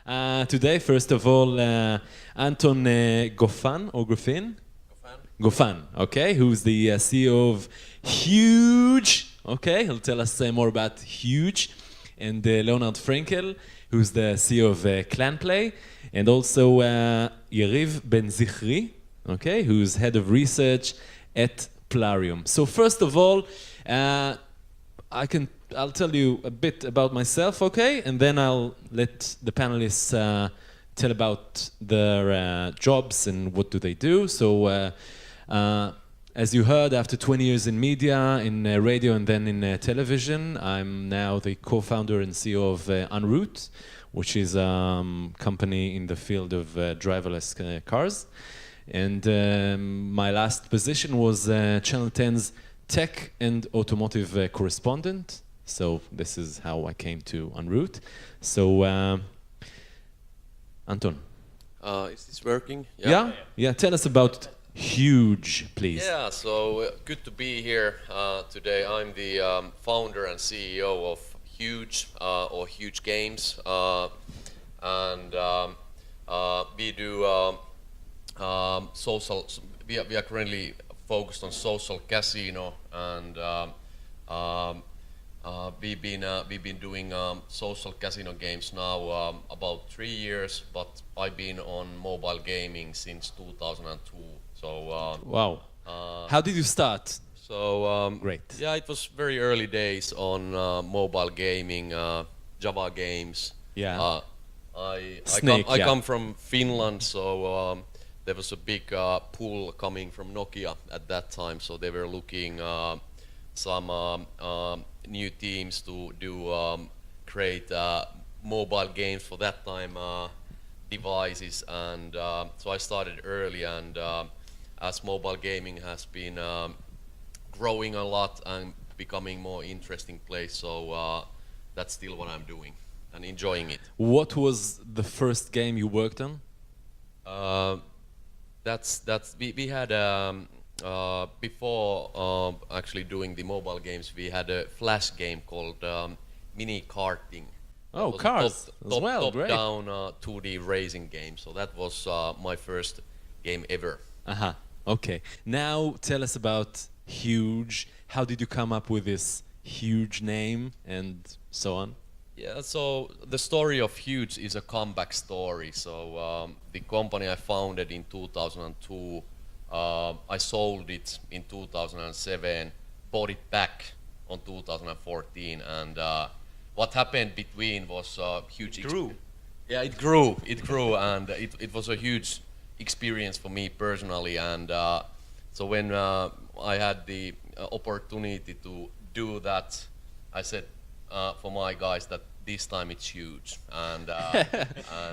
Today, first of all, Anton Gauffin or Gauffin? Gauffin, okay, who's the CEO of Huuuge. Okay, he'll tell us more about Huuuge. And Leonard Frankel, who's the CEO of ClanPlay. And also Yariv Ben-Zichri, okay, who's head of research at Plarium. So first of all, I'll tell you a bit about myself, okay? And then I'll let the panelists tell about their jobs and what do they do. So as you heard, after 20 years in media, in radio and then in television, I'm now the co-founder and CEO of ENROUTE, which is a company in the field of driverless cars. And my last position was Channel 10's tech and automotive correspondent. So this is how I came to ENROUTE. So, Anton. Is this working? Yeah, tell us about Huuuge, please. Yeah, so good to be here today. I'm the founder and CEO of Huuuge or Huuuge Games, and we do social. We are currently focused on social casino, and we've been doing social casino games now about 3 years, but I've been on mobile gaming since 2002. So wow. How did you start? So great. Yeah, it was very early days on mobile gaming, Java games. Yeah. I come from Finland, so there was a big pull coming from Nokia at that time. So they were looking some new teams to do create mobile games for that time devices, and so I started early, and as mobile gaming has been growing a lot and becoming more interesting place, so that's still what I'm doing and enjoying it. What was the first game you worked on? We had before actually doing the mobile games, we had a flash game called Mini Karting. Oh, cars as well, great. Top-down 2D racing game. So that was my first game ever. Okay. Now tell us about Huuuge. How did you come up with this Huuuge name and so on? Yeah, so the story of Huuuge is a comeback story. So the company I founded in 2002, I sold it in 2007, bought it back on 2014, and what happened between was huge. It grew. Yeah, it grew, and it was a huge experience for me personally. And so when I had the opportunity to do that, I said for my guys that this time it's huge. And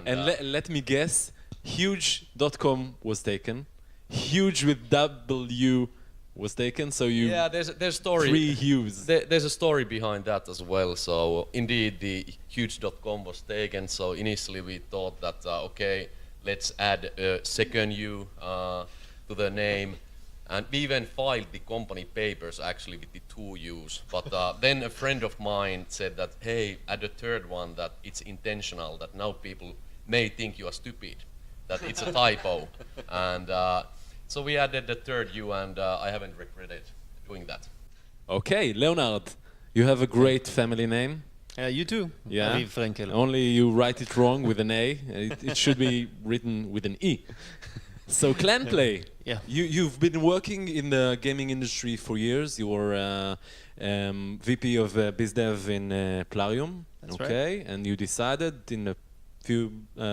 let me guess, huuuge.com was taken. Huuuge with W was taken, so you there's story. 3 Hues. There's a story behind that as well. So indeed, the huuuge.com was taken. So initially we thought that okay, let's add a second U to the name, and we even filed the company papers actually with the 2 U's. But then a friend of mine said that hey, add a third one, that it's intentional, that now people may think you are stupid, that it's a typo, and. So we added the third U, and I haven't regretted doing that. Okay, Leonard, you have a great family name. You too. Yeah. Yariv Frenkel. Only you write it wrong with an A. It should be written with an E. So ClanPlay. Yeah. You've been working in the gaming industry for years. You were VP of BizDev in Plarium. That's okay, right. And you decided in the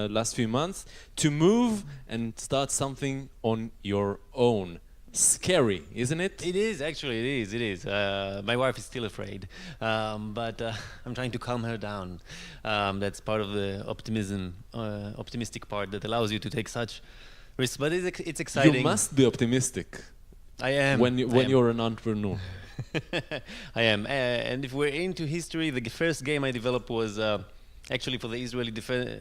last few months to move and start something on your own. Scary, isn't it? It is, actually, it is. My wife is still afraid, but I'm trying to calm her down. That's part of the optimistic part that allows you to take such risks, but it's exciting. You must be optimistic. I am. When you're an entrepreneur. I am. And if we're into history, the first game I developed was actually for the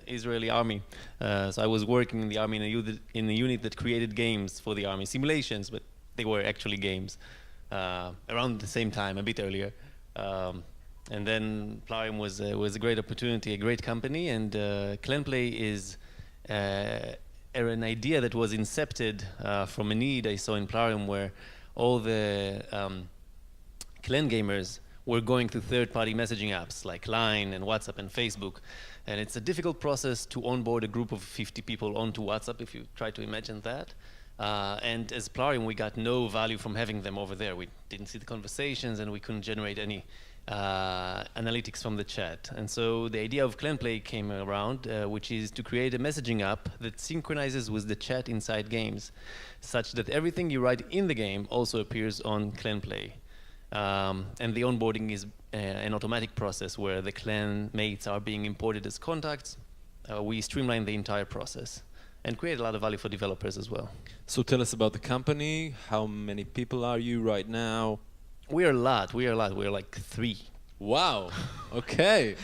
Israeli army. So I was working in the army in a unit that created games for the army, simulations, but they were actually games around the same time, a bit earlier. And then Plarium was a great opportunity, a great company, and ClanPlay is an idea that was incepted from a need I saw in Plarium, where all the clan gamers were going to third-party messaging apps like Line and WhatsApp and Facebook, and it's a difficult process to onboard a group of 50 people onto WhatsApp, if you try to imagine that. And as Plarium, we got no value from having them over there. We didn't see the conversations, and we couldn't generate any analytics from the chat. And so the idea of ClanPlay came around, which is to create a messaging app that synchronizes with the chat inside games, such that everything you write in the game also appears on ClanPlay. And the onboarding is an automatic process where the clan mates are being imported as contacts. We streamline the entire process and create a lot of value for developers as well. So tell us about the company. How many people are you right now? We are a lot. We are like 3. Wow. Okay.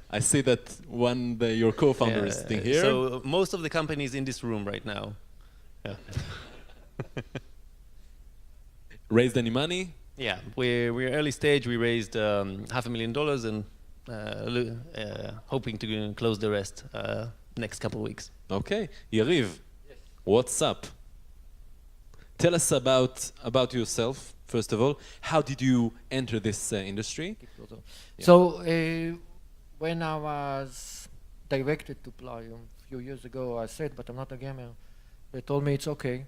I see that your co-founder is sitting here. So most of the company is in this room right now. Yeah. Raised any money? Yeah, we're early stage. We raised $500,000 and hoping to close the rest next couple of weeks. Okay, Yariv, yes. What's up? Tell us about yourself first of all. How did you enter this industry? Yeah. So when I was directed to Plarium a few years ago, I said, "But I'm not a gamer." They told me it's okay.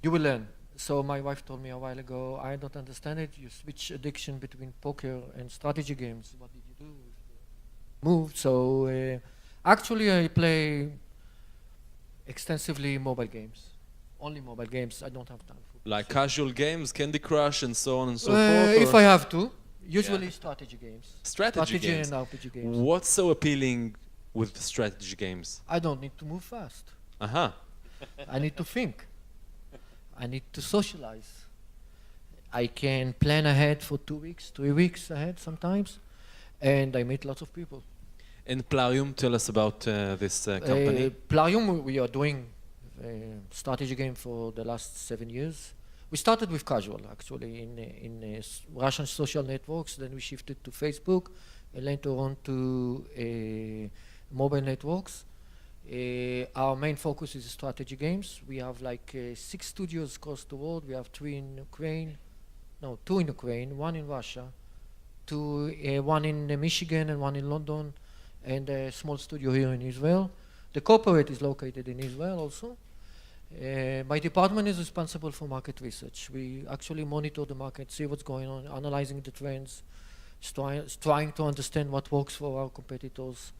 You will learn. So my wife told me a while ago, I don't understand it. You switch addiction between poker and strategy games. What did you do with the move? So actually I play extensively mobile games. Only mobile games. I don't have time for like casual games, Candy Crush and so on and so forth? If I have to. Usually strategy games. Strategy games? And RPG games. What's so appealing with strategy games? I don't need to move fast. Uh-huh. I need to think. I need to socialize. I can plan ahead for 2 weeks, 3 weeks ahead sometimes, and I meet lots of people. And Plarium, tell us about this company. Plarium, we are doing a strategy game for the last 7 years. We started with casual, actually, in Russian social networks. Then we shifted to Facebook, and later on to mobile networks. Our main focus is strategy games. We have like 6 studios across the world. We have 2 in Ukraine, 1 in Russia, 1 in Michigan and 1 in London, and a small studio here in Israel. The corporate is located in Israel also. My department is responsible for market research. We actually monitor the market, see what's going on, analyzing the trends, trying to understand what works for our competitors.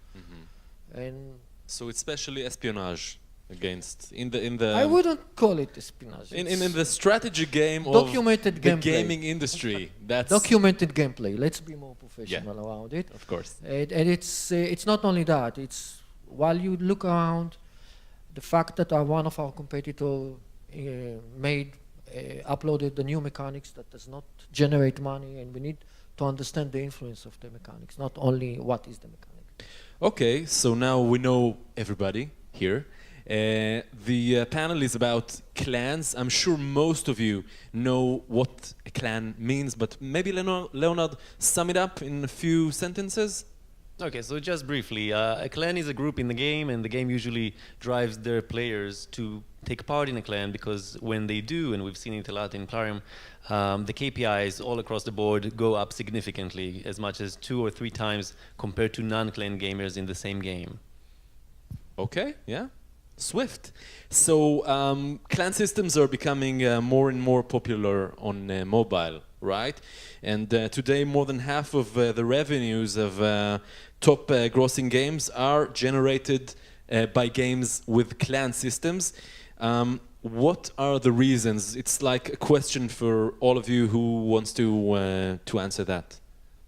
And so it's especially espionage against in the I wouldn't call it espionage. In the strategy game of documented the gameplay. gaming industry. That's documented gameplay. Let's be more professional around it. Of course. And it's not only that. It's while you look around, the fact that one of our competitors uploaded the new mechanics that does not generate money, and we need to understand the influence of the mechanics, not only what is the mechanic. Okay, so now we know everybody here. The panel is about clans. I'm sure most of you know what a clan means, but maybe Leonard, sum it up in a few sentences. Okay, so just briefly, a clan is a group in the game, and the game usually drives their players to take part in a clan, because when they do, and we've seen it a lot in Plarium, the KPIs all across the board go up significantly, as much as 2 or 3 times compared to non-clan gamers in the same game. Okay, yeah, swift. So clan systems are becoming more and more popular on mobile, right? And today more than half of the revenues of top grossing games are generated by games with clan systems. What are the reasons? It's like a question for all of you who wants to answer that.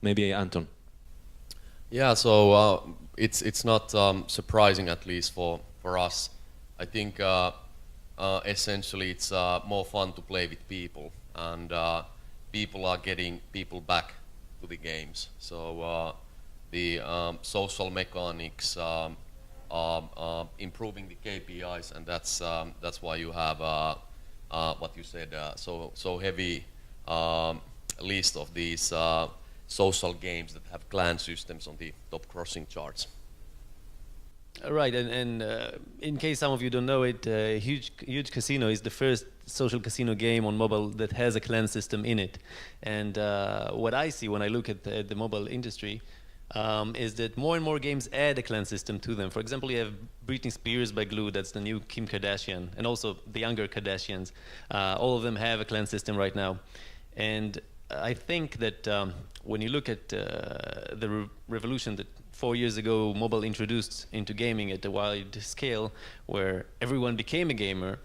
Maybe Anton. Yeah, so it's not surprising, at least for us. I think essentially it's more fun to play with people, and people are getting people back to the games. So the social mechanics are improving the KPIs, and that's why you have what you said, so heavy list of these social games that have clan systems on the top grossing charts. Right, and in case some of you don't know it, Huuuge Casino is the first social casino game on mobile that has a clan system in it. And what I see when I look at the mobile industry is that more and more games add a clan system to them. For example, you have Britney Spears by Glue, that's the new Kim Kardashian, and also the younger Kardashians. All of them have a clan system right now. And I think that when you look at the revolution that 4 years ago mobile introduced into gaming at a wide scale, where everyone became a gamer,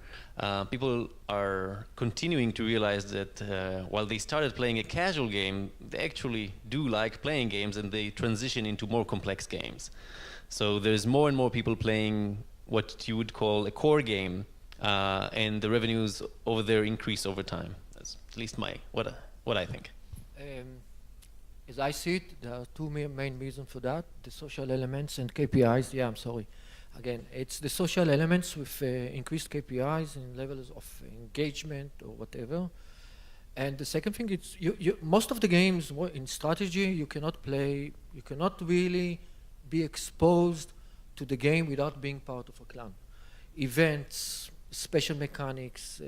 people are continuing to realize that while they started playing a casual game, they actually do like playing games, and they transition into more complex games. So there's more and more people playing what you would call a core game, and the revenues over there increase over time. That's at least what I think. As I see it, there are two main reasons for that: the social elements and KPIs. Yeah, I'm sorry. Again, it's the social elements with increased KPIs and levels of engagement or whatever. And the second thing is, most of the games in strategy, you cannot play, you cannot really be exposed to the game without being part of a clan. Events, special mechanics,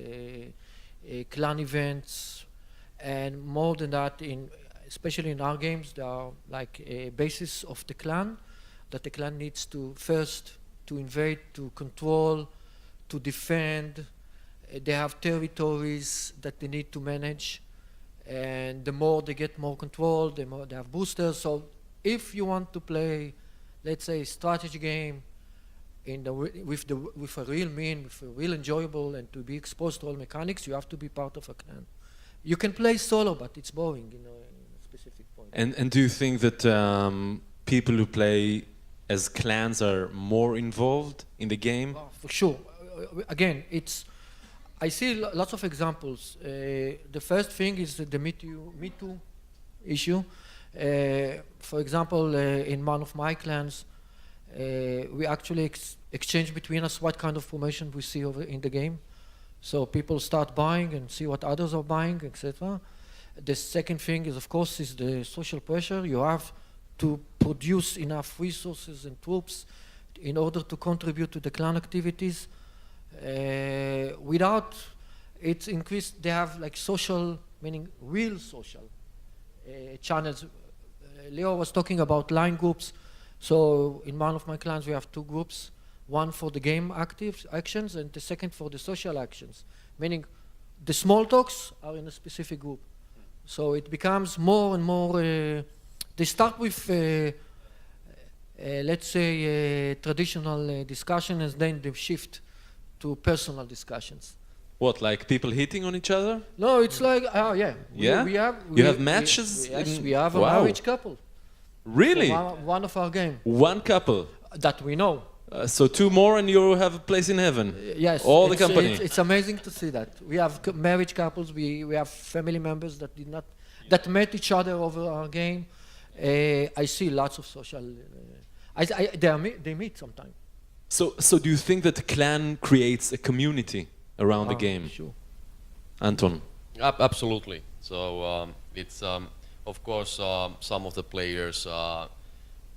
clan events, and more than that, especially in our games, there are like a basis of the clan that the clan needs to first to invade, to control, to defend. They have territories that they need to manage, and the more they get more control, the more they have boosters. So if you want to play, let's say, a strategy game with a real with a real enjoyable and to be exposed to all mechanics, you have to be part of a clan. You can play solo, but it's boring, in a specific point. And do you think that people who play as clans are more involved in the game? Oh, for sure. Again, I see lots of examples. The first thing is the Me Too issue. For example, in one of my clans, we actually exchange between us what kind of promotion we see over in the game. So people start buying and see what others are buying, etc. The second thing is, of course, is the social pressure. You have to produce enough resources and troops in order to contribute to the clan activities. Without it's increased, they have like social, meaning real social channels. Leo was talking about line groups. So in one of my clans, we have two groups. One for the game actions and the second for the social actions, meaning the small talks are in a specific group. So it becomes more and more, they start with, let's say, traditional discussion, and then they shift to personal discussions. What, like people hitting on each other? No, it's like, yeah. Yeah? You have matches? Yes, we have a marriage couple. Really? One of our game. One couple? That we know. So two more and you have a place in heaven. Yes. All the company. It's amazing to see that. We have marriage couples, we have family members that met each other over our game. I see lots of social, they meet sometimes. So do you think that the clan creates a community around the game? Sure. Anton? Absolutely. So it's, of course, some of the players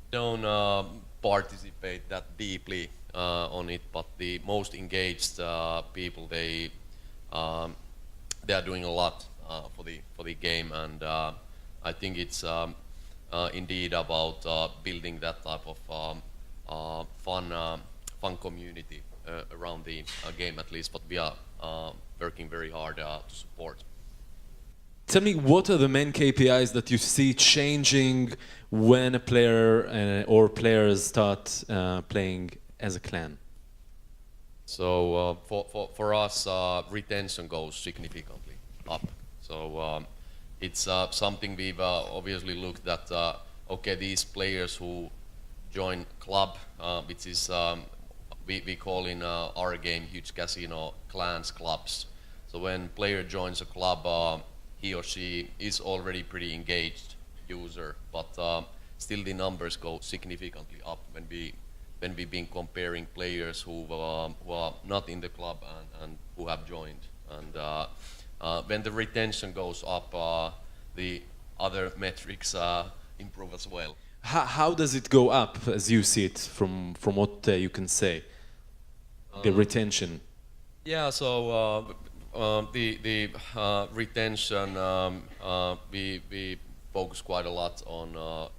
don't participate that deeply on it, but the most engaged people, they are doing a lot for the game, and I think it's indeed about building that type of fun community around the game, at least, but we are working very hard to support. Tell me, what are the main KPIs that you see changing when a player or players start playing as a clan? So for us, retention goes significantly up. So it's something we've obviously looked at. Okay, these players who join club, which is we call in our game Huuuge Casino clans clubs. So when player joins a club, he or she is already pretty engaged user, but still the numbers go significantly up when we've been comparing players who are not in the club and who have joined. And when the retention goes up, the other metrics improve as well. How does it go up as you see it from what you can say? The retention. Yeah, so the retention, we focus quite a lot on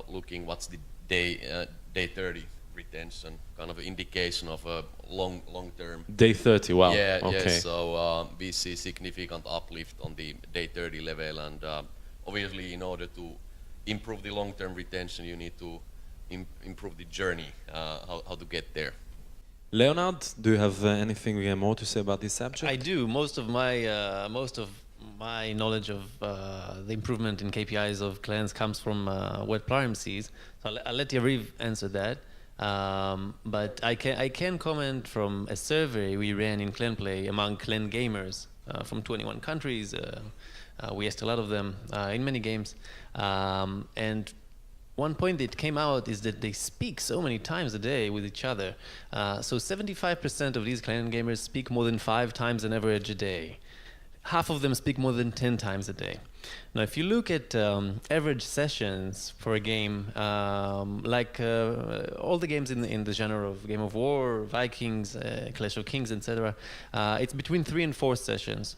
looking what's the day 30 retention, kind of an indication of a long term. Day 30, wow. Yeah, okay. yes. So we see significant uplift on the day 30 level, and obviously, in order to improve the long term retention, you need to improve the journey, how to get there. Leonard, do you have anything more to say about this subject? I do. Most of my knowledge of the improvement in KPIs of clans comes from what Plarium sees. So I'll let Yariv answer that. But I can comment from a survey we ran in ClanPlay among clan gamers from 21 countries. We asked a lot of them in many games, and one point that came out is that they speak so many times a day with each other. So 75% of these clan gamers speak more than 5 times an average a day. Half of them speak more than 10 times a day. Now, if you look at average sessions for a game, like all the games in the genre of Game of War, Vikings, Clash of Kings, etc., it's between 3 and 4 sessions.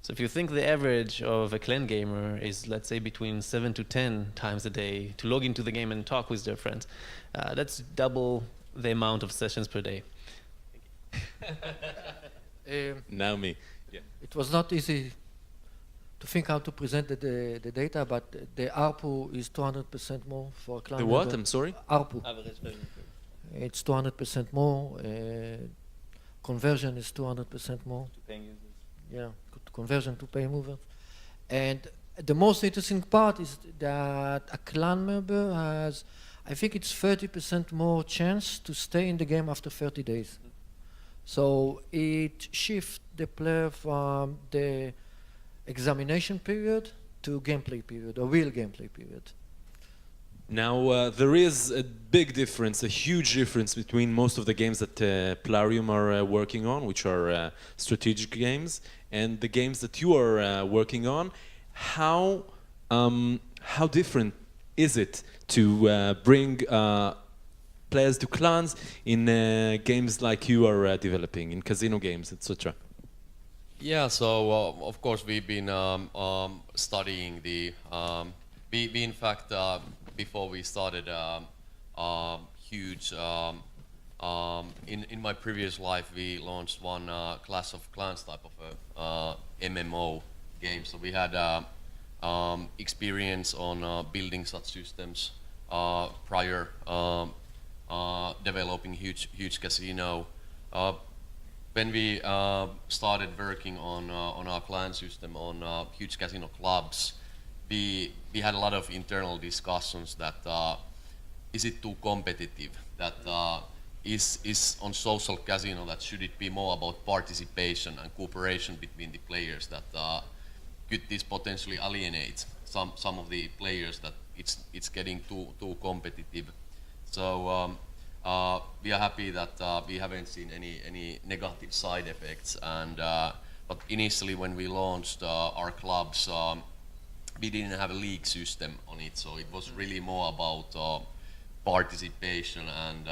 So if you think the average of a clan gamer is, let's say, between 7 to 10 times a day to log into the game and talk with their friends, that's double the amount of sessions per day. Now me. Yeah. It was not easy to think how to present the data, but the ARPU is 200% more for a clan The what? member. I'm sorry? ARPU. It's 200% more. Conversion is 200% more. To paying users. Yeah, conversion to pay movers. And the most interesting part is that a clan member has, I think it's 30% more chance to stay in the game after 30 days. So it shifts the player from the examination period to gameplay period, or real gameplay period. Now, there is a big difference, a huge difference between most of the games that Plarium are working on, which are strategic games, and the games that you are working on. How different is it to bring players to clans in games like you are developing, in casino games, etc.? Yeah, so of course we've been studying the. We in fact before we started Huuuge, in my previous life we launched one Clash of Clans type of a MMO game. So we had experience on building such systems prior developing Huuuge Casino. When we started working on our clan system on Huuuge Casino clubs, we had a lot of internal discussions that is it too competitive? That is on social casino, that should it be more about participation and cooperation between the players? That could this potentially alienate some of the players, that it's getting too competitive? So we are happy that we haven't seen any negative side effects. And but initially when we launched our clubs, we didn't have a league system on it, so it was really more about participation, and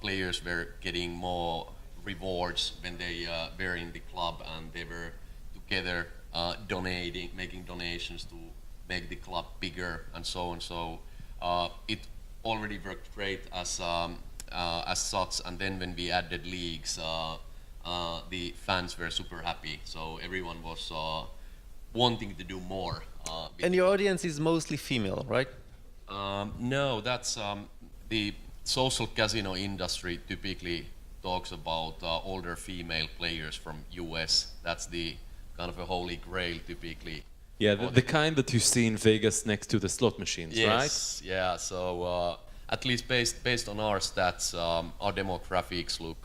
players were getting more rewards when they were in the club and they were together donating, making donations to make the club bigger and so on. So it already worked great as such, and then when we added leagues, the fans were super happy. So everyone was wanting to do more. And your audience is mostly female, right? No, that's the social casino industry typically talks about older female players from US. That's the kind of a holy grail typically. Yeah, the kind that you see in Vegas next to the slot machines, yes, right? Yes, yeah. So at least based on our stats, our demographics look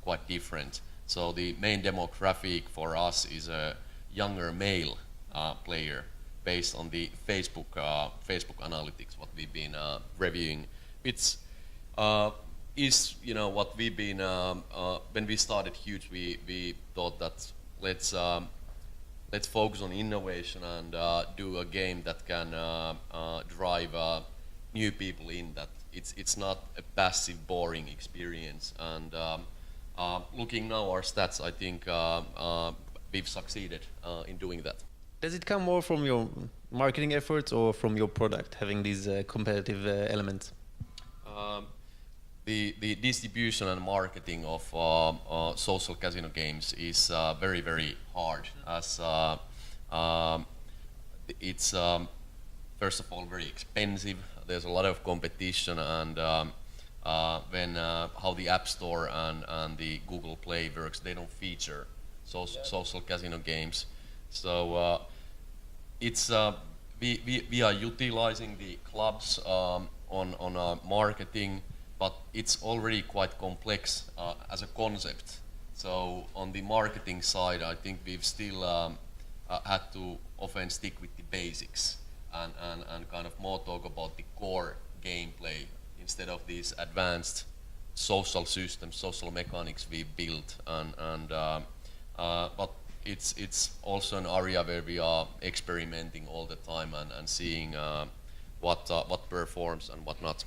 quite different. So the main demographic for us is a younger male player, based on the Facebook analytics, what we've been reviewing. It's is what we've been when we started Huuuge, we thought that let's let's focus on innovation and do a game that can drive new people in, that it's not a passive, boring experience. And looking now our stats, I think we've succeeded in doing that. Does it come more from your marketing efforts or from your product, having these competitive elements? The distribution and marketing of social casino games is very, very hard, as it's first of all very expensive. There's a lot of competition, and how the App Store and the Google Play works, they don't feature social casino games. So it's we are utilizing the clubs on our marketing, but it's already quite complex as a concept. So on the marketing side, I think we've still had to often stick with the basics and kind of more talk about the core gameplay instead of these advanced social systems, social mechanics we built. But it's also an area where we are experimenting all the time and seeing what performs and what not.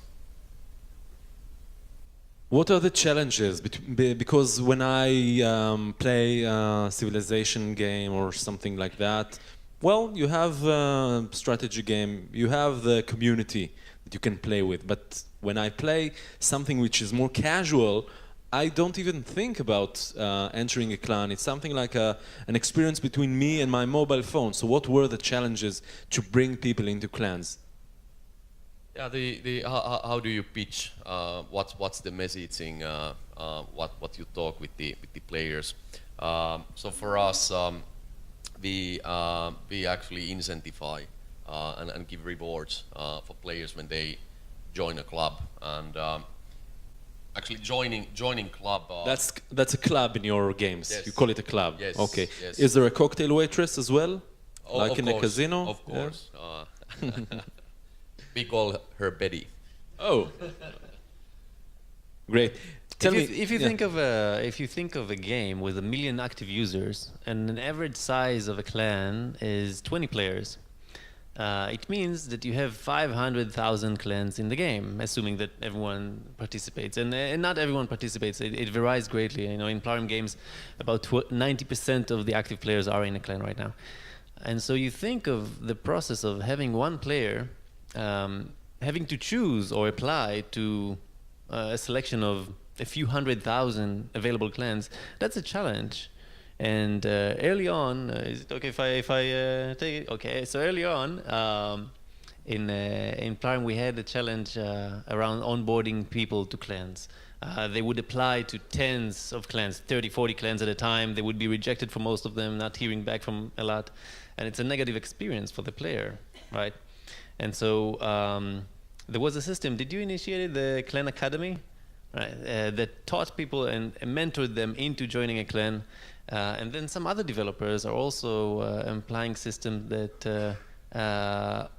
What are the challenges? Because when I play a civilization game or something like that, well, you have a strategy game, you have the community that you can play with. But when I play something which is more casual, I don't even think about entering a clan. It's something like an experience between me and my mobile phone. So what were the challenges to bring people into clans? Yeah, how do you pitch? What's the messaging? What you talk with the players? So for us, we actually incentivize and give rewards for players when they join a club. And actually joining club. That's a club in your games. Yes. You call it a club. Yes. Okay. Yes. Is there a cocktail waitress as well, like of in course, a casino? Of course. Yeah. We call her Betty. Oh, great. Tell me, if you think of a game with 1 million active users and an average size of a clan is 20 players, it means that you have 500,000 clans in the game, assuming that everyone participates. And not everyone participates. It varies greatly. You know, in Plarium games, about 90% of the active players are in a clan right now. And so you think of the process of having one player having to choose or apply to a selection of a few 100,000 available clans. That's a challenge. And early on, is it okay if I take it? Okay, so early on in Plarium we had a challenge around onboarding people to clans. They would apply to tens of clans, 30, 40 clans at a time. They would be rejected from most of them, not hearing back from a lot. And it's a negative experience for the player, right? And so there was a system. Did you initiate the Clan Academy? Right, that taught people and mentored them into joining a clan. And then some other developers are also applying systems that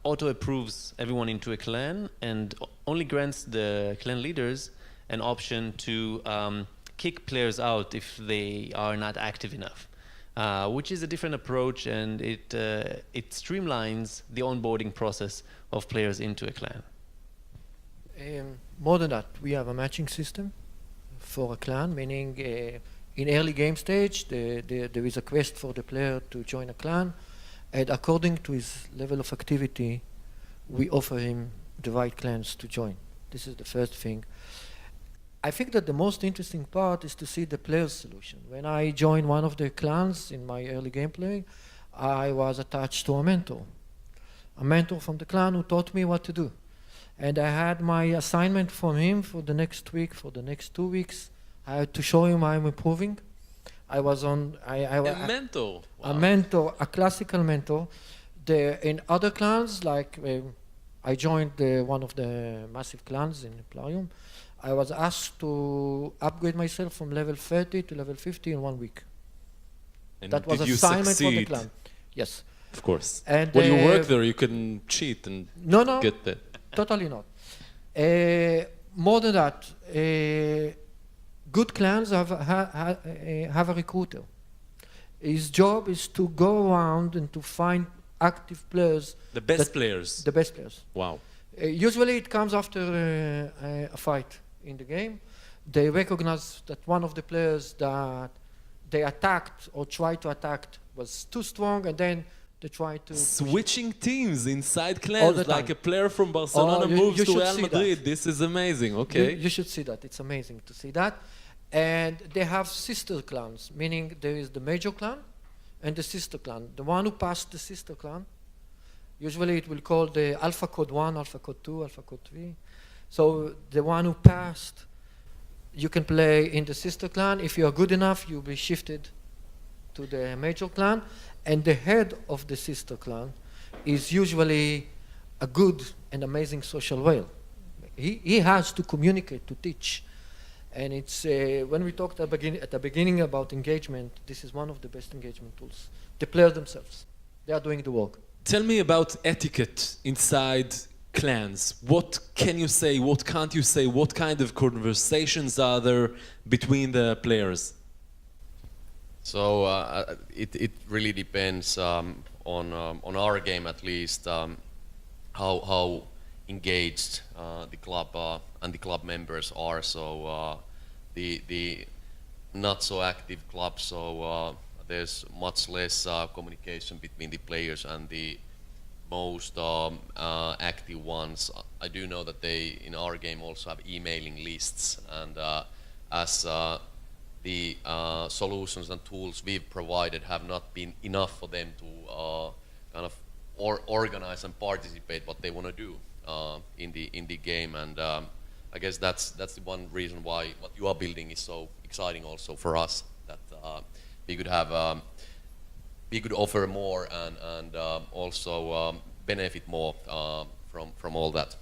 auto-approves everyone into a clan and only grants the clan leaders an option to kick players out if they are not active enough, which is a different approach, and it streamlines the onboarding process of players into a clan. More than that, we have a matching system for a clan, meaning in early game stage, there is a quest for the player to join a clan, and according to his level of activity, we offer him the right clans to join. This is the first thing. I think that the most interesting part is to see the player's solution. When I joined one of the clans in my early gameplay, I was attached to a mentor from the clan who taught me what to do. And I had my assignment from him for the next week, for the next 2 weeks. I had to show him I'm improving. I was on... a mentor? Wow. A mentor, a classical mentor. In other clans, like I joined one of the massive clans in Plarium, I was asked to upgrade myself from level 30 to level 50 in 1 week. And that was did you assignment for the succeed? clan. Yes. Of course. And when you work there, you can cheat and get that. Totally not. More than that, good clans have a recruiter. His job is to go around and to find active players. The best players. The best players. Wow. Usually it comes after a fight in the game. They recognize that one of the players that they attacked or tried to attack was too strong, and then they try to switching teams inside clans, like a player from Barcelona moves to Real Madrid. That. This is amazing. Okay, you should see that. It's amazing to see that. And they have sister clans, meaning there is the major clan and the sister clan. The one who passed the sister clan, usually it will call the Alpha Code 1, Alpha Code 2, Alpha Code 3. So the one who passed, you can play in the sister clan. If you are good enough, you'll be shifted to the major clan. And the head of the sister clan is usually a good and amazing social whale. He has to communicate, to teach. And it's when we talked at the beginning about engagement, this is one of the best engagement tools. The players themselves, they are doing the work. Tell me about etiquette inside clans. What can you say? What can't you say? What kind of conversations are there between the players? So it really depends on our game, at least, how engaged the club and the club members are. So the not so active clubs, so there's much less communication between the players and the most active ones. I do know that they in our game also have emailing lists, and as the solutions and tools we've provided have not been enough for them to kind of organize and participate what they want to do in the game, and I guess that's the one reason why what you are building is so exciting also for us, that we could have we could offer more and also benefit more from all that.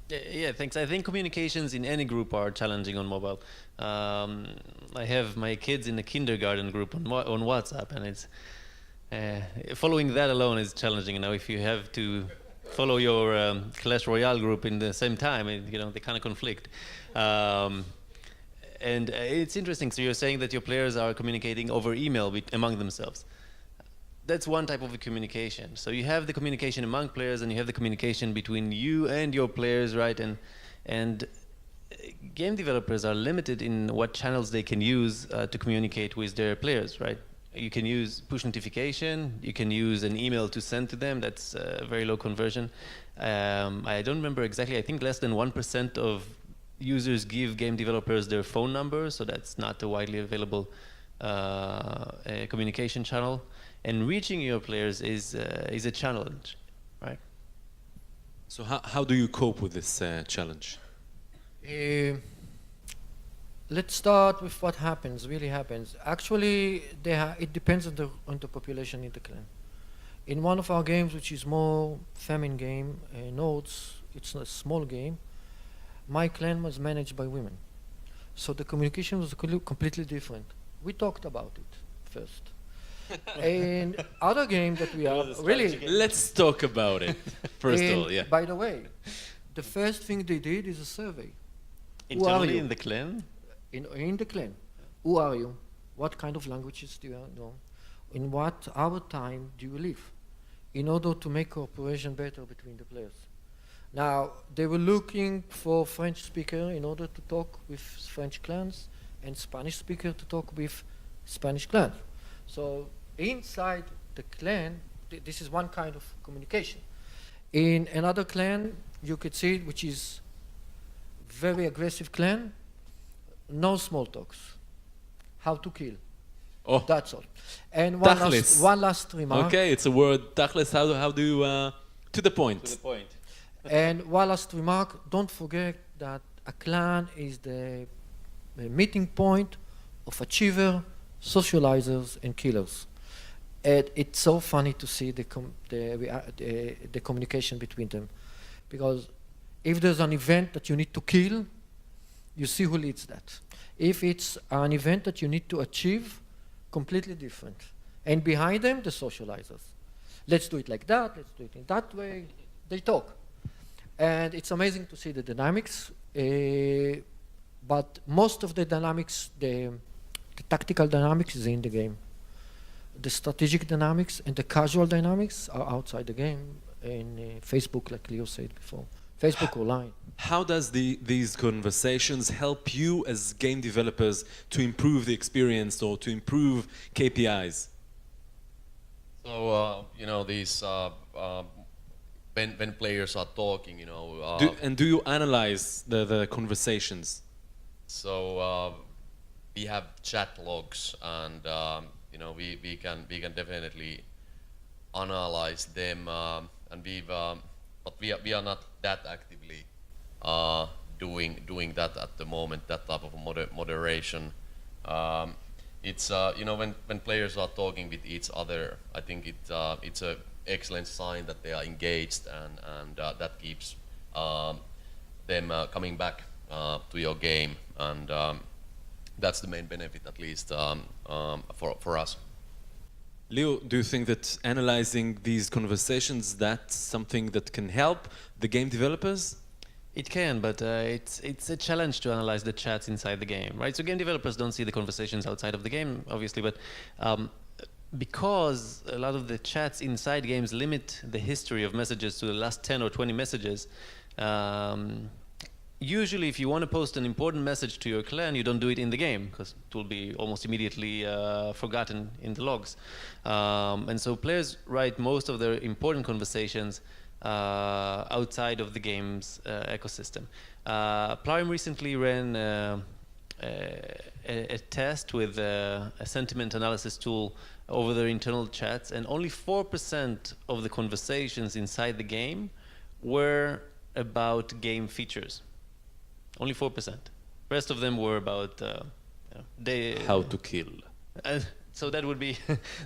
Yeah, thanks. I think communications in any group are challenging on mobile. I have my kids in the kindergarten group on WhatsApp, and it's following that alone is challenging. Now, if you have to follow your Clash Royale group in the same time, they kind of conflict. And it's interesting. So you're saying that your players are communicating over email among themselves. That's one type of a communication. So you have the communication among players, and you have the communication between you and your players, right? And game developers are limited in what channels they can use to communicate with their players, right? You can use push notification. You can use an email to send to them. That's a very low conversion. I don't remember exactly. I think less than 1% of users give game developers their phone number, so that's not a widely available communication channel. And reaching your players is a challenge, right? So how do you cope with this challenge? Let's start with what really happens. Actually, it depends on the population in the clan. In one of our games, which is more feminine game, Nodes, it's a small game, my clan was managed by women. So the communication was completely different. We talked about it first. And other game that we are really... Let's talk about it, first of all, yeah. By the way, the first thing they did is a survey. Internally in the clan? In the clan. Who are you? What kind of languages do you know? In what hour time do you live? In order to make cooperation better between the players. Now, they were looking for French speaker in order to talk with French clans, and Spanish speaker to talk with Spanish clans. So inside the clan, this is one kind of communication. In another clan, you could see it, which is very aggressive clan, no small talks. How to kill. Oh. That's all. And one last remark. Okay, it's a word, tachlis. How do you, to the point. To the point. And one last remark, don't forget that a clan is the meeting point of achiever, socializers, and killers. And it's so funny to see the communication between them. Because if there's an event that you need to kill, you see who leads that. If it's an event that you need to achieve, completely different. And behind them, the socializers. Let's do it like that, let's do it in that way. They talk. And it's amazing to see the dynamics. But most of the dynamics, the tactical dynamics is in the game. The strategic dynamics and the casual dynamics are outside the game in Facebook, like Leo said before. Facebook or Line. How does these conversations help you as game developers to improve the experience or to improve KPIs? So, these, when players are talking, do you analyze the conversations? So, we have chat logs and, we can definitely analyze them and but we are not that actively doing that at the moment, that type of moderation. It's when players are talking with each other, I think it's a excellent sign that they are engaged and that keeps them coming back to your game, and that's the main benefit, at least for us. Leo, do you think that analyzing these conversations, that's something that can help the game developers? It can, but it's a challenge to analyze the chats inside the game, right? So game developers don't see the conversations outside of the game, obviously, but because a lot of the chats inside games limit the history of messages to the last 10 or 20 messages, usually if you want to post an important message to your clan, you don't do it in the game because it will be almost immediately forgotten in the logs. And so players write most of their important conversations outside of the game's ecosystem. Plarium recently ran a test with a sentiment analysis tool over their internal chats, and only 4% of the conversations inside the game were about game features. Only 4%. The rest of them were about how to kill. So that would be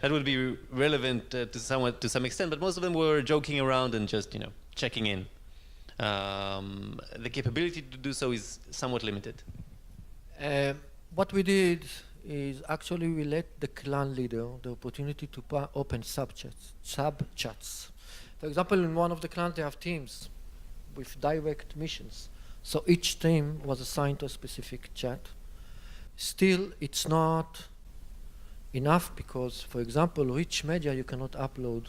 that would be relevant to some extent, but most of them were joking around and just checking in. The capability to do so is somewhat limited. What we did is actually we let the clan leader the opportunity to open sub chats. For example, in one of the clans they have teams with direct missions. So each team was assigned to a specific chat. Still, it's not enough because, for example, rich media you cannot upload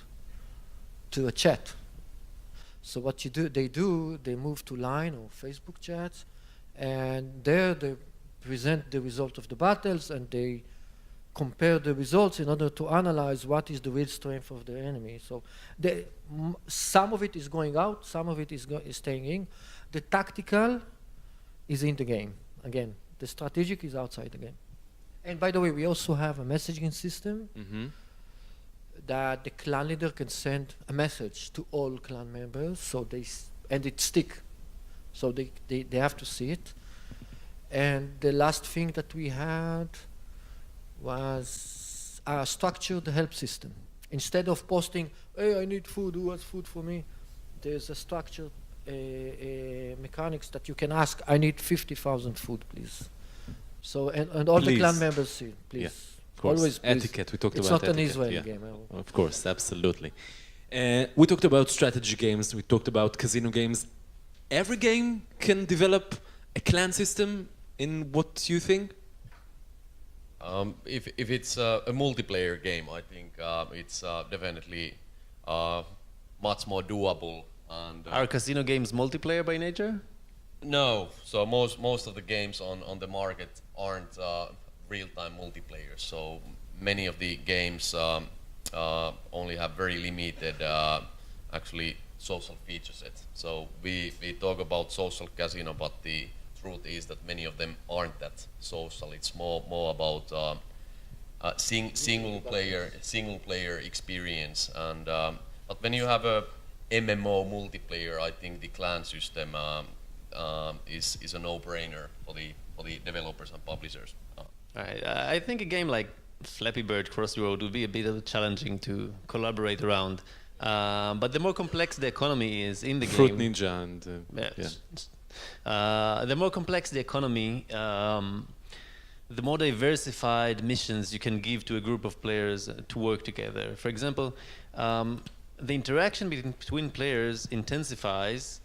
to a chat. So what they move to Line or Facebook chats, and there they present the result of the battles and they compare the results in order to analyze what is the real strength of the enemy. So some of it is going out, some of it is staying in. The tactical is in the game. Again, the strategic is outside the game. And by the way, we also have a messaging system that the clan leader can send a message to all clan members, so and it stick. So they have to see it. And the last thing that we had was a structured help system. Instead of posting, hey, I need food, who has food for me? There's a structured mechanics that you can ask, I need 50,000 food, please. So, and all the clan members see, please. Yeah, of course. Always, please. Etiquette, we talked it's about not etiquette. An Israeli yeah. game. Of course, absolutely. We talked about strategy games, we talked about casino games. Every game can develop a clan system in what you think? If it's a multiplayer game, I think it's definitely much more doable. And are casino games multiplayer by nature? No. So most of the games on the market aren't real-time multiplayer. So many of the games only have very limited actually social feature set. So we talk about social casino, but the truth is that many of them aren't that social. It's more about single player experience. And but when you have a MMO multiplayer, I think the clan system is a no-brainer for the developers and publishers. Right. I think a game like Flappy Bird Crossroad would be a bit challenging to collaborate around. But the more complex the economy is in the Fruit game, Ninja and the more complex the economy, the more diversified missions you can give to a group of players to work together. For example, the interaction between players intensifies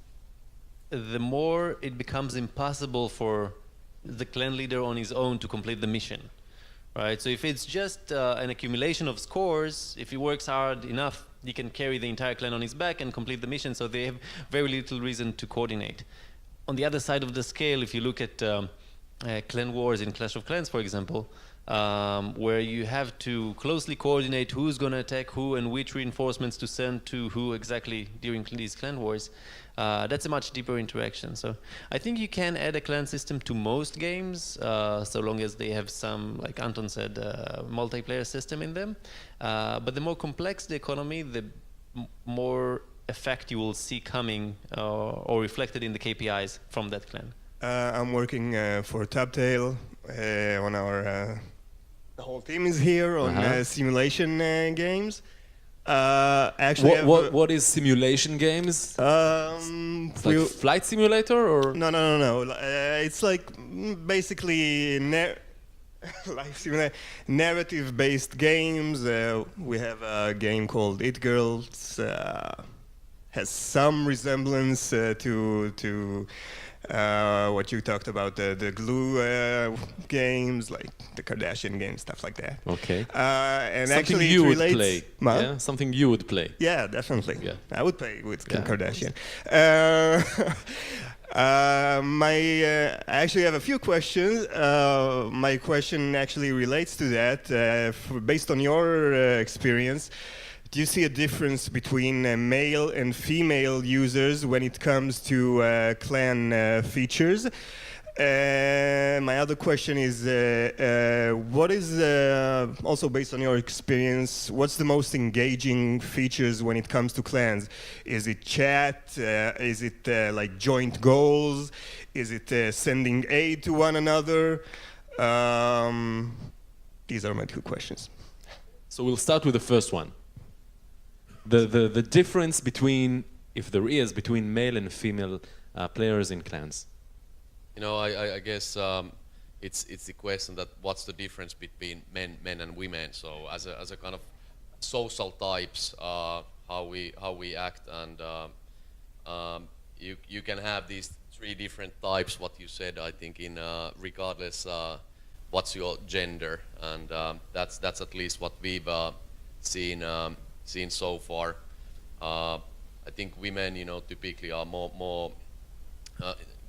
the more it becomes impossible for the clan leader on his own to complete the mission. right? So if it's just an accumulation of scores, if he works hard enough, he can carry the entire clan on his back and complete the mission, so they have very little reason to coordinate. On the other side of the scale, if you look at clan wars in Clash of Clans, for example, where you have to closely coordinate who's going to attack who and which reinforcements to send to who exactly during these clan wars, that's a much deeper interaction. So I think you can add a clan system to most games, so long as they have some, like Anton said, multiplayer system in them. But the more complex the economy, the more effect you will see coming or reflected in the KPIs from that clan. I'm working for Tubtail on our... the whole team is here on simulation games. Actually, what is simulation games? It's like flight simulator, or no. It's like basically narrative-based games. We have a game called It Girls. Has some resemblance to what you talked about, the glue games, like the Kardashian games, stuff like that. Okay. And something actually you it would relates... play. Yeah? Something you would play. Yeah, definitely. Yeah. I would play with Kim Yeah. Kardashian. I actually have a few questions. My question actually relates to that. Based on your experience, do you see a difference between male and female users when it comes to clan features? My other question is, what is, also based on your experience, what's the most engaging features when it comes to clans? Is it chat? Is it like joint goals? Is it sending aid to one another? These are my two questions. So we'll start with the first one. The difference between, if there is, between male and female players in clans. You know, I guess it's the question that what's the difference between men and women. So as a kind of social types, how we act, and you can have these three different types. What you said, I think, in regardless what's your gender, and that's at least what we've seen so far. I think women, you know, typically are more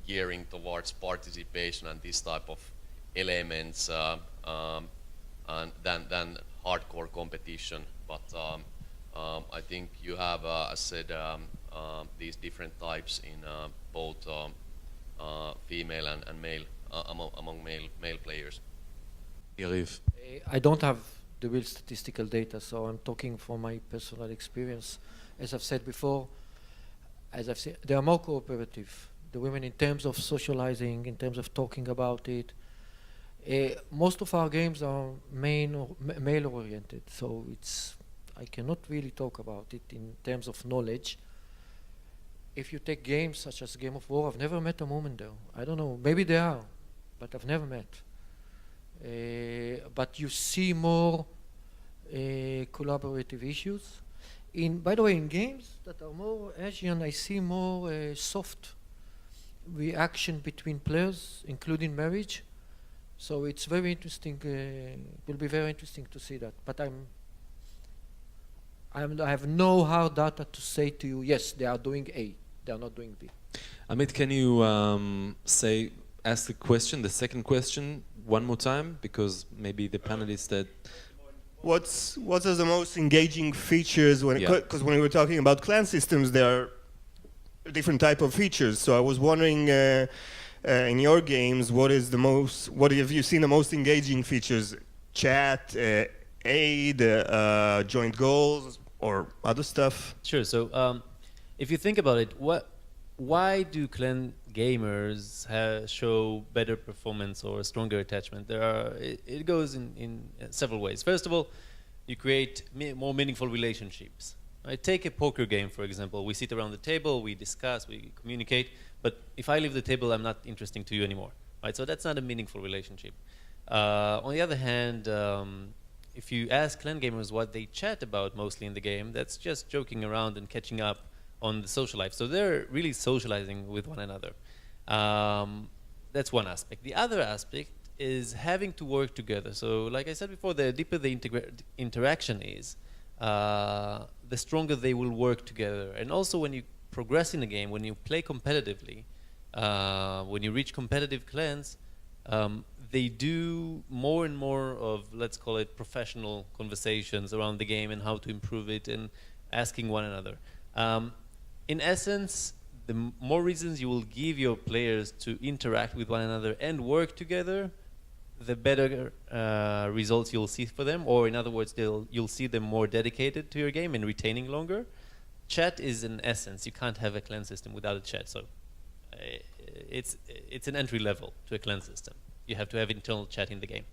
gearing towards participation and this type of elements, and than hardcore competition. But I think you have, as said, these different types in both female and male among male players. Yariv. I don't have the real statistical data, so I'm talking from my personal experience. As I've said before, they are more cooperative. The women, in terms of socializing, in terms of talking about it. Most of our games are male-oriented, so I cannot really talk about it in terms of knowledge. If you take games such as Game of War, I've never met a woman there. I don't know, maybe they are, but I've never met. But you see more collaborative issues. By the way, in games that are more Asian, I see more soft reaction between players, including marriage. So it's very interesting. Will be very interesting to see that. But I have no hard data to say to you, yes, they are doing A, they are not doing B. Amit, can you ask the second question one more time, because maybe the panelists that... What are the most engaging features when, because when we were talking about clan systems, there are different type of features. So I was wondering, in your games, what have you seen the most engaging features? Chat, aid, joint goals, or other stuff? Sure. So if you think about it, why do clan gamers show better performance or stronger attachment? It goes in several ways. First of all, you create more meaningful relationships. Right? Take a poker game, for example. We sit around the table, we discuss, we communicate, but if I leave the table, I'm not interesting to you anymore. Right? So that's not a meaningful relationship. On the other hand, if you ask clan gamers what they chat about mostly in the game, that's just joking around and catching up on the social life. So they're really socializing with one another. That's one aspect. The other aspect is having to work together. So like I said before, the deeper the interaction is, the stronger they will work together. And also when you progress in a game, when you play competitively, when you reach competitive clans, they do more and more of, let's call it, professional conversations around the game and how to improve it and asking one another. In essence, the more reasons you will give your players to interact with one another and work together, the better results you'll see for them, or in other words, you'll see them more dedicated to your game and retaining longer. Chat is an essence. You can't have a clan system without a chat, so it's an entry level to a clan system. You have to have internal chat in the game.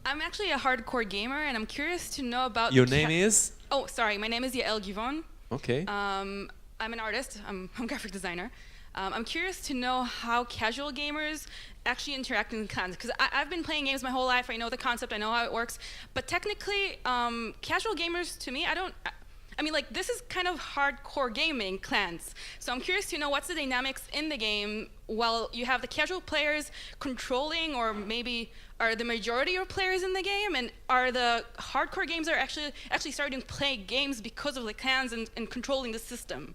I'm actually a hardcore gamer, and I'm curious to know about... Your name is? Oh, sorry. My name is Yariv. Okay. I'm an artist. I'm a graphic designer. I'm curious to know how casual gamers actually interact in clans, because I've been playing games my whole life. I know the concept. I know how it works. But technically, casual gamers, to me, I mean, like, this is kind of hardcore gaming, clans. So I'm curious to know what's the dynamics in the game while you have the casual players controlling, or maybe are the majority of players in the game, and are the hardcore games are actually starting to play games because of the clans and controlling the system.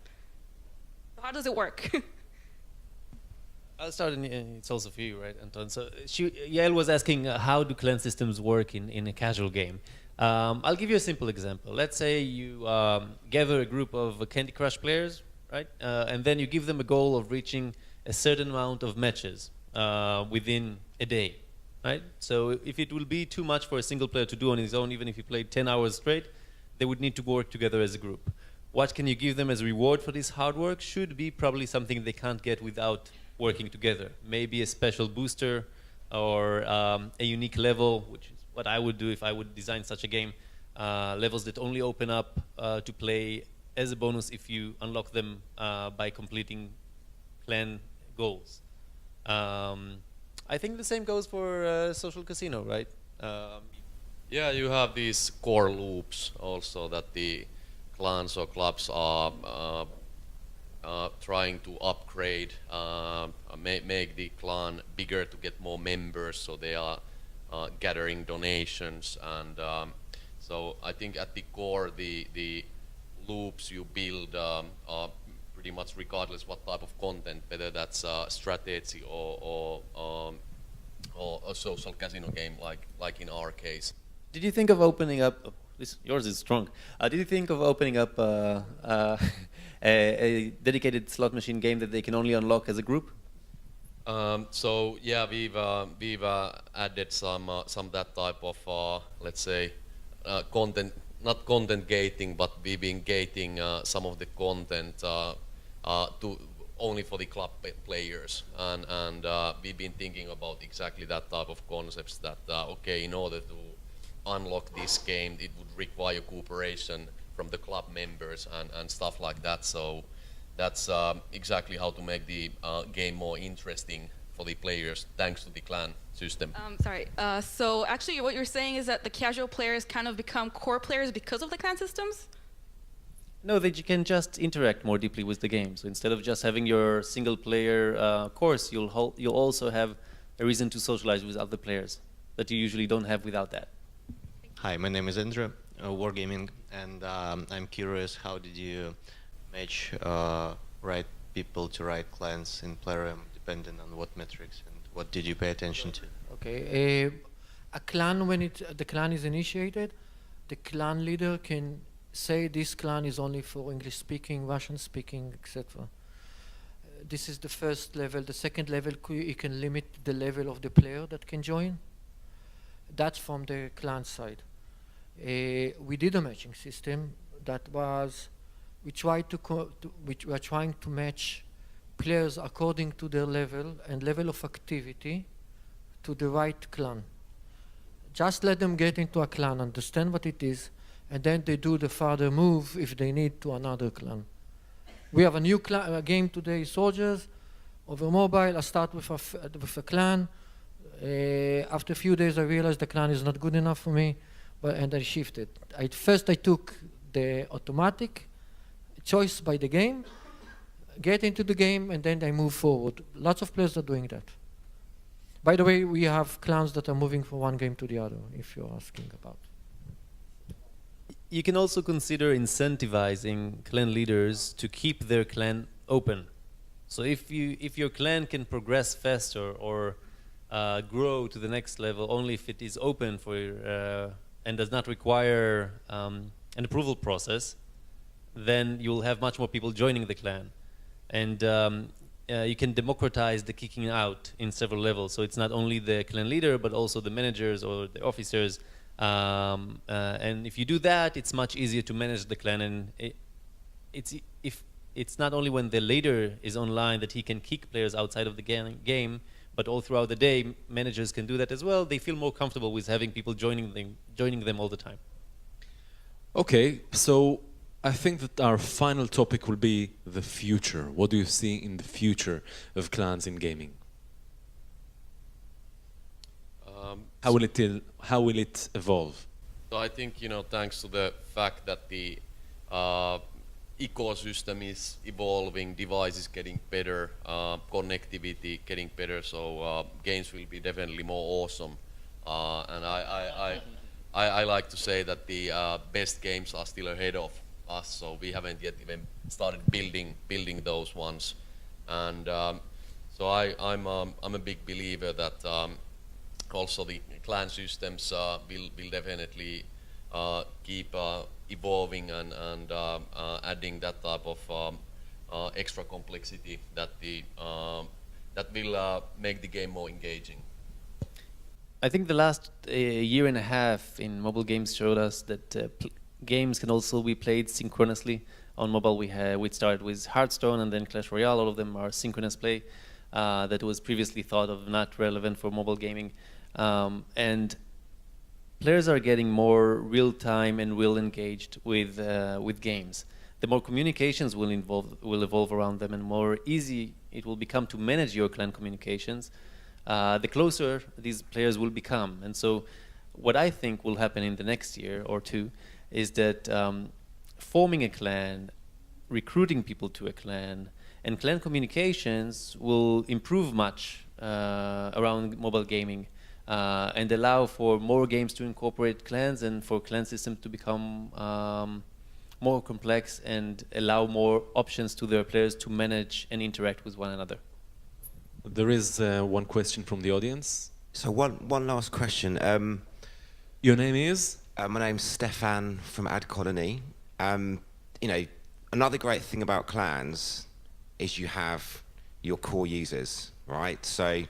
How does it work? I'll start, and it's also for you, right, Anton? So Yael was asking how do clan systems work in a casual game. I'll give you a simple example. Let's say you gather a group of Candy Crush players, right? And then you give them a goal of reaching a certain amount of matches within a day, right? So if it will be too much for a single player to do on his own, even if he played 10 hours straight, they would need to work together as a group. What can you give them as reward for this hard work should be probably something they can't get without working together. Maybe a special booster or a unique level, which is what I would do if I would design such a game. Levels that only open up to play as a bonus if you unlock them by completing clan goals. I think the same goes for Social Casino, right? Yeah, you have these core loops also that the clans or clubs are trying to upgrade, make the clan bigger to get more members, so they are gathering donations, and so I think at the core the loops you build are pretty much regardless what type of content, whether that's strategy or a social casino game like in our case. Did you think of opening up? Yours is strong. Did you think of opening up a dedicated slot machine game that they can only unlock as a group? So yeah, we've added some that type of let's say content, not content gating, but we've been gating some of the content to only for the club players, and we've been thinking about exactly that type of concepts. That okay, in order to unlock this game, it would require cooperation from the club members and stuff like that. So that's exactly how to make the game more interesting for the players, thanks to the clan system. Sorry. So actually, what you're saying is that the casual players kind of become core players because of the clan systems? No, they can just interact more deeply with the game. So instead of just having your single-player course, you'll also have a reason to socialize with other players that you usually don't have without that. Hi, my name is Andrew, Wargaming, and I'm curious, how did you match right people to right clans in Plarium, depending on what metrics, and what did you pay attention to? Okay, a clan, when the clan is initiated, the clan leader can say this clan is only for English-speaking, Russian-speaking, etc. This is the first level. The second level, you can limit the level of the player that can join. That's from the clan side. We did a matching system that was, we were trying to match players according to their level and level of activity to the right clan. Just let them get into a clan, understand what it is, and then they do the further move if they need to another clan. We have a new game today, Soldiers, over mobile. I start with a clan. After a few days, I realized the clan is not good enough for me, and I shifted. First, I took the automatic choice by the game, get into the game, and then I move forward. Lots of players are doing that. By the way, we have clans that are moving from one game to the other, if you're asking about. You can also consider incentivizing clan leaders to keep their clan open. So if your clan can progress faster or grow to the next level only if it is open for and does not require an approval process, then you'll have much more people joining the clan. And you can democratize the kicking out in several levels. So it's not only the clan leader, but also the managers or the officers. And if you do that, it's much easier to manage the clan. And it's not only when the leader is online that he can kick players outside of the game, but all throughout the day, managers can do that as well. They feel more comfortable with having people joining them all the time. Okay, so I think that our final topic will be the future. What do you see in the future of clans in gaming? How will it evolve? So I think, thanks to the fact that the ecosystem is evolving, devices getting better, connectivity getting better, so games will be definitely more awesome. And I like to say that the best games are still ahead of us, so we haven't yet even started building those ones. And so I'm a big believer that also the clan systems will definitely keep evolving and adding that type of extra complexity that will make the game more engaging. I think the last year and a half in mobile games showed us that games can also be played synchronously. On mobile, we started with Hearthstone and then Clash Royale. All of them are synchronous play that was previously thought of not relevant for mobile gaming. And players are getting more real-time and engaged with games. The more communications will evolve around them, and more easy it will become to manage your clan communications, the closer these players will become. And so what I think will happen in the next year or two is that forming a clan, recruiting people to a clan, and clan communications will improve much around mobile gaming. And allow for more games to incorporate clans and for clan systems to become more complex and allow more options to their players to manage and interact with one another. There is one question from the audience. So one last question. Your name is? My name's Stefan from Ad Colony. Another great thing about clans is you have your core users, right? So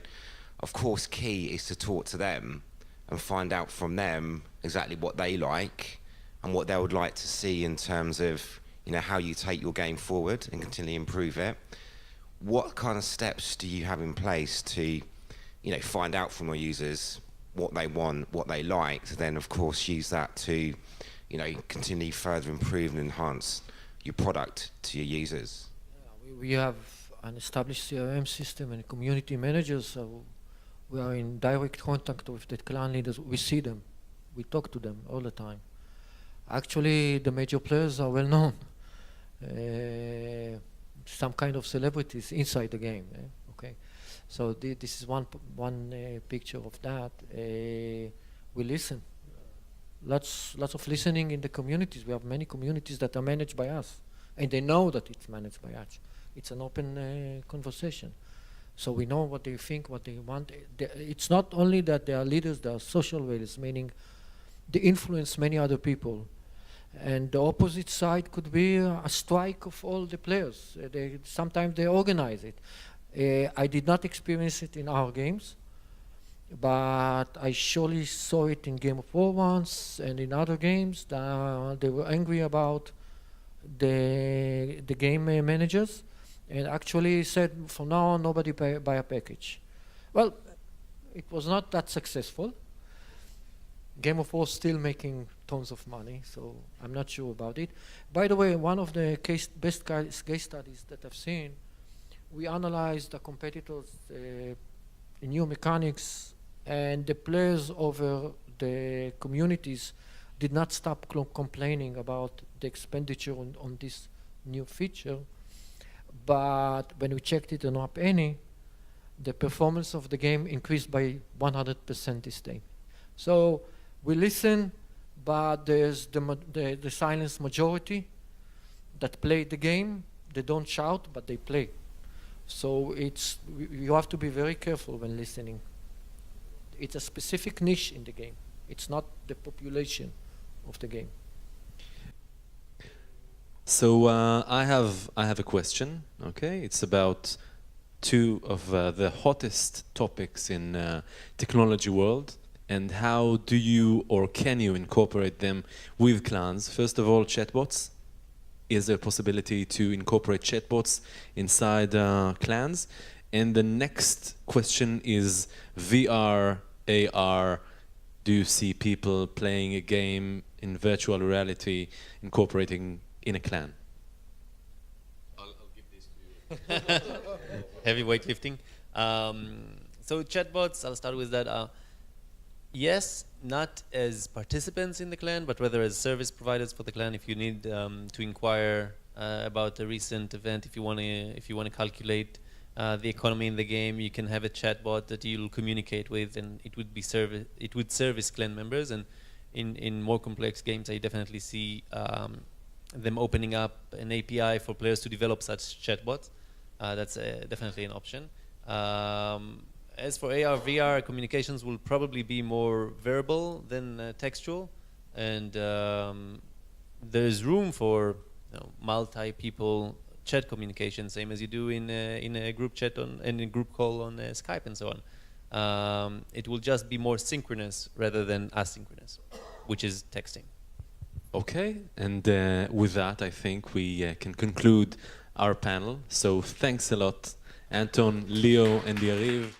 of course, key is to talk to them and find out from them exactly what they like and what they would like to see in terms of, how you take your game forward and continually improve it. What kind of steps do you have in place to, find out from your users what they want, what they like, to then, of course, use that to, continually further improve and enhance your product to your users? We have an established CRM system and community managers, so we are in direct contact with the clan leaders. We see them. We talk to them all the time. Actually, the major players are well known. Some kind of celebrities inside the game. Okay, so this is one picture of that. We listen. Lots of listening in the communities. We have many communities that are managed by us, and they know that it's managed by us. It's an open conversation. So we know what they think, what they want. It's not only that they are leaders, they are social leaders, meaning they influence many other people. And the opposite side could be a strike of all the players. Sometimes they organize it. I did not experience it in our games, but I surely saw it in Game of War once and in other games. They were angry about the game managers. And actually said, from now on, nobody buy a package. Well, it was not that successful. Game of War still making tons of money, so I'm not sure about it. By the way, one of the best case studies that I've seen, we analyzed the competitors' new mechanics, and the players over the communities did not stop complaining about the expenditure on this new feature. But when we checked it on App Annie, the performance of the game increased by 100% this day. So we listen, but there's the silent majority that play the game. They don't shout, but they play. So you have to be very careful when listening. It's a specific niche in the game. It's not the population of the game. So I have a question. Okay, it's about two of the hottest topics in technology world, and how do you or can you incorporate them with clans? First of all, chatbots. Is there a possibility to incorporate chatbots inside clans? And the next question is VR, AR. Do you see people playing a game in virtual reality, incorporating in a clan? I'll give this to you. Heavy weightlifting. So chatbots, I'll start with that. Yes, not as participants in the clan, but rather as service providers for the clan. If you need to inquire about a recent event, if you want to calculate the economy in the game, you can have a chatbot that you'll communicate with, and it would service clan members. And in more complex games, I definitely see them opening up an API for players to develop such chatbots. That's definitely an option. As for AR, VR, communications will probably be more verbal than textual, and there's room for multi-people chat communication, same as you do in a group chat in a group call on Skype and so on. It will just be more synchronous rather than asynchronous, which is texting. Okay, and with that, I think we can conclude our panel. So thanks a lot, Anton, Leo, and Yariv.